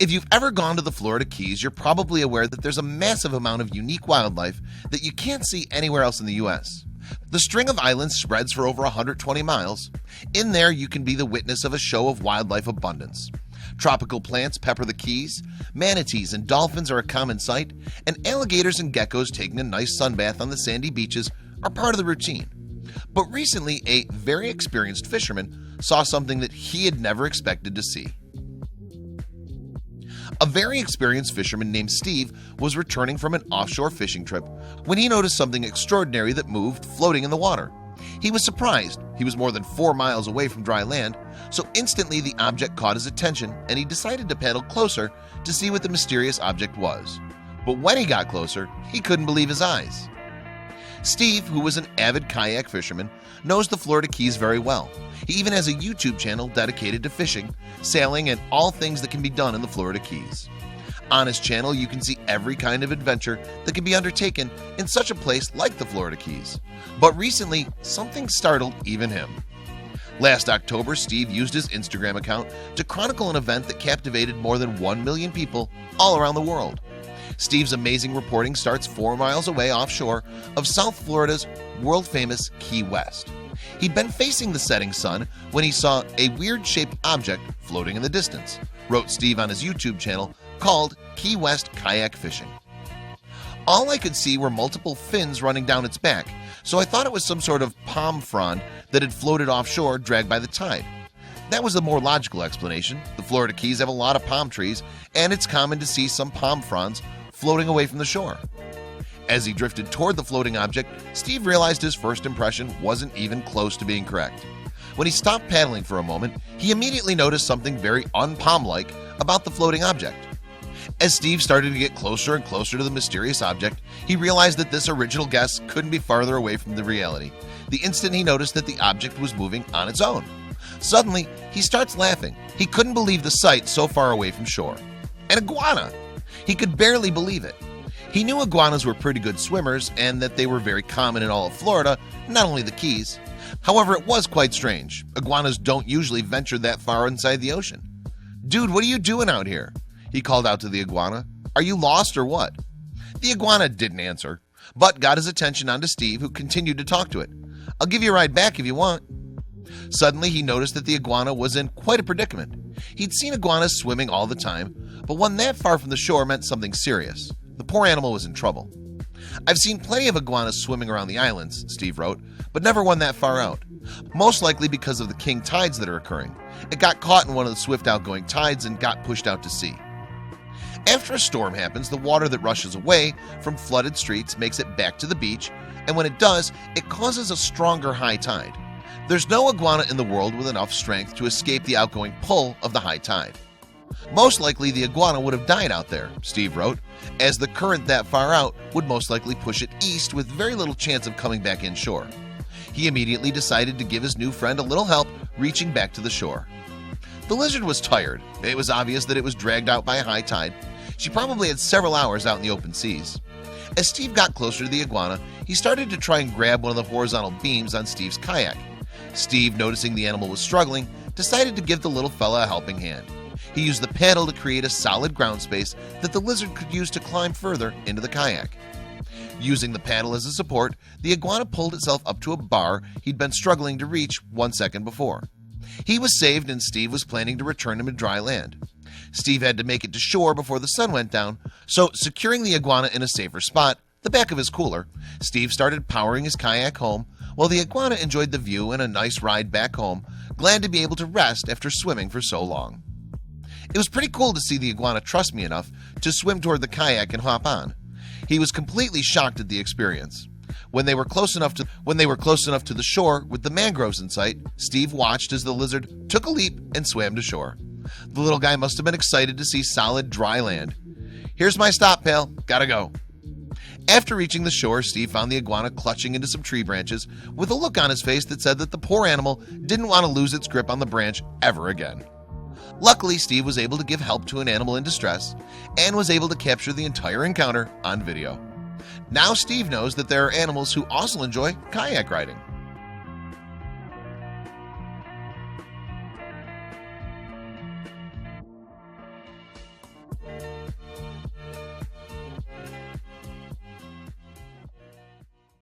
If you've ever gone to the Florida Keys, you're probably aware that there's a massive amount of unique wildlife that you can't see anywhere else in the US. The string of islands spreads for over 120 miles. In there, you can be the witness of a show of wildlife abundance. Tropical plants pepper the Keys, manatees and dolphins are a common sight, and alligators and geckos taking a nice sunbath on the sandy beaches are part of the routine. But recently, a very experienced fisherman saw something that he had never expected to see. A very experienced fisherman named Steve was returning from an offshore fishing trip when he noticed something extraordinary that moved floating in the water. He was surprised. He was more than 4 miles away from dry land, so instantly the object caught his attention and he decided to paddle closer to see what the mysterious object was. But when he got closer, he couldn't believe his eyes. Steve, who was an avid kayak fisherman, knows the Florida Keys very well. He even has a YouTube channel dedicated to fishing, sailing, and all things that can be done in the Florida Keys. On his channel, you can see every kind of adventure that can be undertaken in such a place like the Florida Keys. But recently, something startled even him. Last October, Steve used his Instagram account to chronicle an event that captivated more than 1 million people all around the world. Steve's amazing reporting starts 4 miles away offshore of South Florida's world-famous Key West. He'd been facing the setting sun when he saw a weird-shaped object floating in the distance, wrote Steve on his YouTube channel called Key West Kayak Fishing. All I could see were multiple fins running down its back, so I thought it was some sort of palm frond that had floated offshore dragged by the tide. That was the more logical explanation. The Florida Keys have a lot of palm trees, and it's common to see some palm fronds floating away from the shore. As he drifted toward the floating object, Steve realized his first impression wasn't even close to being correct. When he stopped paddling for a moment, he immediately noticed something very un-palm-like about the floating object. As Steve started to get closer and closer to the mysterious object, he realized that this original guess couldn't be farther away from the reality. The instant he noticed that the object was moving on its own. Suddenly, he starts laughing. He couldn't believe the sight so far away from shore. An iguana! He could barely believe it. He knew iguanas were pretty good swimmers and that they were very common in all of Florida, not only the Keys. However, it was quite strange. Iguanas don't usually venture that far inside the ocean. "Dude, what are you doing out here?" he called out to the iguana. "Are you lost or what?" The iguana didn't answer, but got his attention onto Steve, who continued to talk to it. "I'll give you a ride back if you want." Suddenly, he noticed that the iguana was in quite a predicament. He'd seen iguanas swimming all the time, but one that far from the shore meant something serious. The poor animal was in trouble. "I've seen plenty of iguanas swimming around the islands," Steve wrote, "but never one that far out. Most likely because of the king tides that are occurring. It got caught in one of the swift outgoing tides and got pushed out to sea." After a storm happens, the water that rushes away from flooded streets makes it back to the beach, and when it does, it causes a stronger high tide. There's no iguana in the world with enough strength to escape the outgoing pull of the high tide. Most likely the iguana would have died out there, Steve wrote, as the current that far out would most likely push it east with very little chance of coming back inshore. He immediately decided to give his new friend a little help reaching back to the shore. The lizard was tired. It was obvious that it was dragged out by a high tide. She probably had several hours out in the open seas. As Steve got closer to the iguana, he started to try and grab one of the horizontal beams on Steve's kayak. Steve, noticing the animal was struggling, decided to give the little fella a helping hand. He used the paddle to create a solid ground space that the lizard could use to climb further into the kayak. Using the paddle as a support, the iguana pulled itself up to a bar he'd been struggling to reach 1 second before. He was saved, and Steve was planning to return him to dry land. Steve had to make it to shore before the sun went down, so securing the iguana in a safer spot, the back of his cooler, Steve started powering his kayak home while the iguana enjoyed the view and a nice ride back home, glad to be able to rest after swimming for so long. It was pretty cool to see the iguana trust me enough to swim toward the kayak and hop on. He was completely shocked at the experience. When they were close enough to the shore with the mangroves in sight, Steve watched as the lizard took a leap and swam to shore. The little guy must have been excited to see solid dry land. "Here's my stop, pal. Gotta go." After reaching the shore, Steve found the iguana clutching into some tree branches with a look on his face that said that the poor animal didn't want to lose its grip on the branch ever again. Luckily, Steve was able to give help to an animal in distress and was able to capture the entire encounter on video. Now Steve knows that there are animals who also enjoy kayak riding.